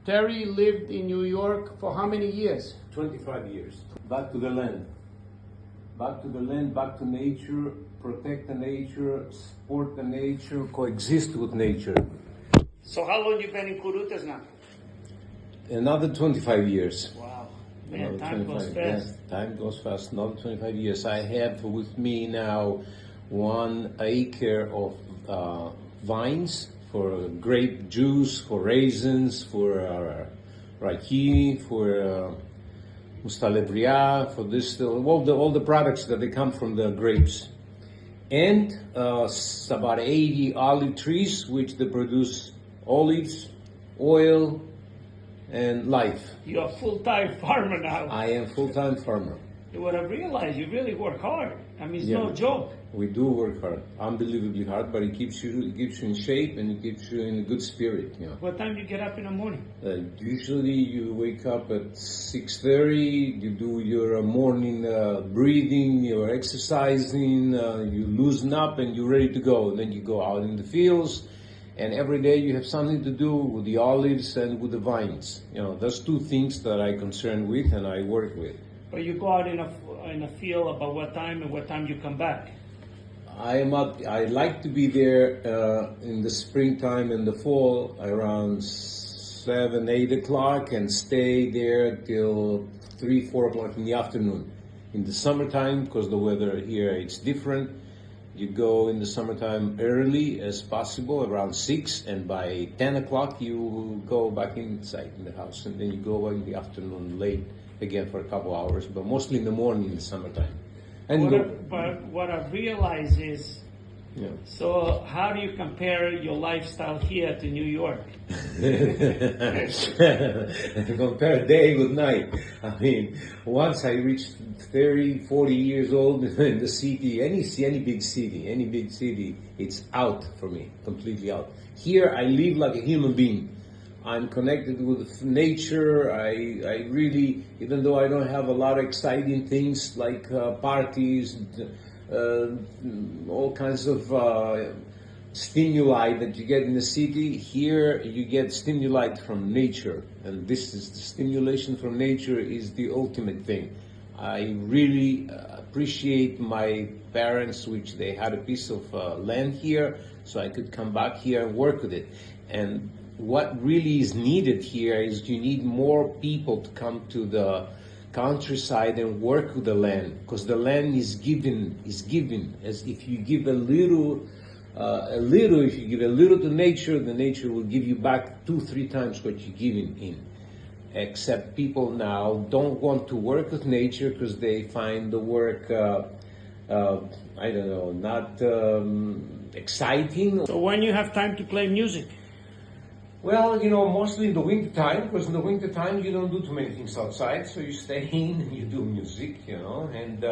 Terry lived in New York for how many years? 25 years. Back to the land. Back to the land, back to nature, protect the nature, support the nature, coexist with nature. So how long you been in Curutas now? Another 25 years. Wow. Man, Another time goes 25, fast. yes, time goes fast. Another 25 years. I have with me now 1 acre of vines for grape juice, for raisins, for raki, for mustalebria, for this, all the products that they come from the grapes. And about 80 olive trees, which they produce olives, oil, and life. You're a full-time farmer now. I am full-time farmer. What I realized, you really work hard. I mean, it's Yeah. no joke. We do work hard, unbelievably hard, but it keeps you in shape and it keeps you in a good spirit. You know. What time do you get up in the morning? Usually you wake up at 6:30. You do your morning breathing, you're exercising, you loosen up, and you're ready to go. And then you go out in the fields, and every day you have something to do with the olives and with the vines. You know, there's two things that I concern with and I work with. But you go out in a field about what time and what time you come back? I like to be there in the springtime and the fall around 7, 8 o'clock and stay there till 3, 4 o'clock in the afternoon. In the summertime, because the weather here it's different, you go in the summertime early as possible, around 6, and by 10 o'clock you go back inside in the house, and then you go in the afternoon late again for a couple hours, but mostly in the morning in the summertime. And But what I've realized is, yeah. so how do you compare your lifestyle here to New York? Compare day with night. I mean, once I reached 30, 40 years old in the city, any big city, it's out for me, completely out. Here I live like a human being. I'm connected with nature. I really, even though I don't have a lot of exciting things like parties, all kinds of stimuli that you get in the city, here you get stimuli from nature. And this is the stimulation from nature is the ultimate thing. I really appreciate my parents, which they had a piece of land here, so I could come back here and work with it. And what really is needed here is you need more people to come to the countryside and work with the land, because the land is given. As if you give a little, if you give a little to nature, the nature will give you back 2, 3 times what you're giving in. Except people now don't want to work with nature because they find the work, I don't know, not exciting. So when you have time to play music? Well, you know, mostly in the winter time, because in the winter time you don't do too many things outside, so you stay in and you do music, you know, and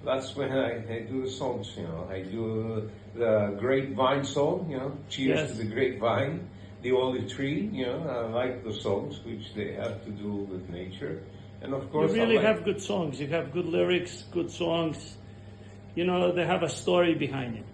that's when I do the songs, you know. I do the grapevine song, you know, cheers Yes. to the grapevine, the olive tree, you know. I like the songs which they have to do with nature, and of course You really I like, have good songs. You have good lyrics, good songs. You know, they have a story behind it.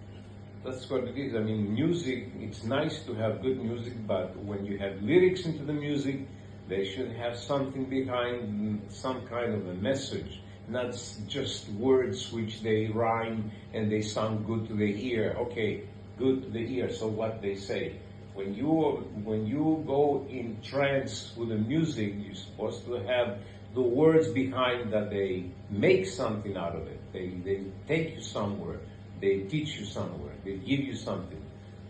that's what it is. I mean, music, it's nice to have good music, but when you have lyrics into the music, they should have something behind, some kind of a message, not just words which they rhyme and they sound good to the ear. Okay, good to the ear, so what they say. When you go in trance with the music, you're supposed to have the words behind that they make something out of it. They take you somewhere. They teach you somewhere. They give you something.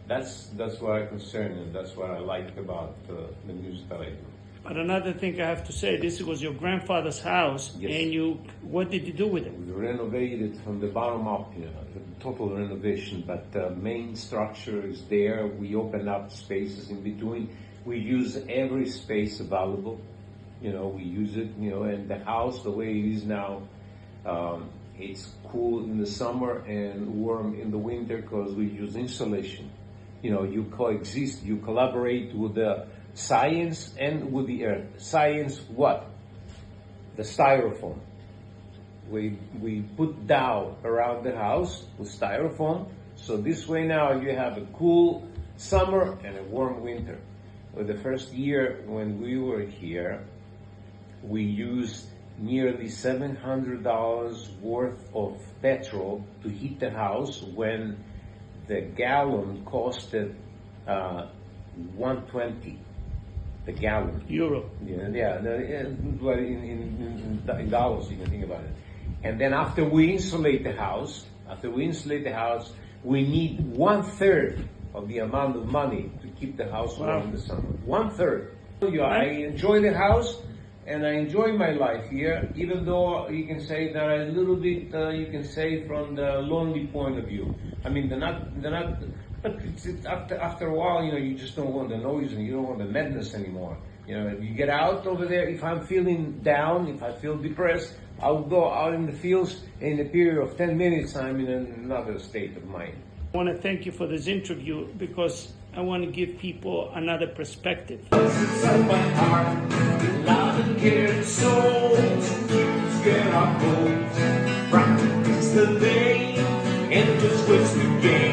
That's what I'm concerned, and that's what I like about the music that I do. But another thing I have to say, this was your grandfather's house, Yes. and what did you do with it? We renovated it from the bottom up, you know, total renovation, but the main structure is there. We open up spaces in between. We use every space available. You know, we use it, you know, and the house, the way it is now, it's cool in the summer and warm in the winter because we use insulation. You know, you coexist, you collaborate with the science and with the earth. Science, what? The styrofoam. We put down around the house with styrofoam, so this way now you have a cool summer and a warm winter. Well, the first year when we were here, we used nearly $700 worth of petrol to heat the house when the gallon costed 120. The gallon. Euro. Well, in dollars, you can think about it. And then after we insulate the house, we need 1/3 of the amount of money to keep the house warm in the summer. 1/3. I enjoy the house and I enjoy my life here, even though you can say that a little bit, you can say from the lonely point of view. I mean, they're not, but it's after a while, you just don't want the noise and you don't want the madness anymore. If you get out over there, if I'm feeling down, if I feel depressed, I'll go out in the fields. In a period of 10 minutes, I'm in another state of mind. I want to thank you for this interview because I want to give people another perspective. Inside my heart, loud and caring souls, get our goals. Practice the day, and just ways we gain.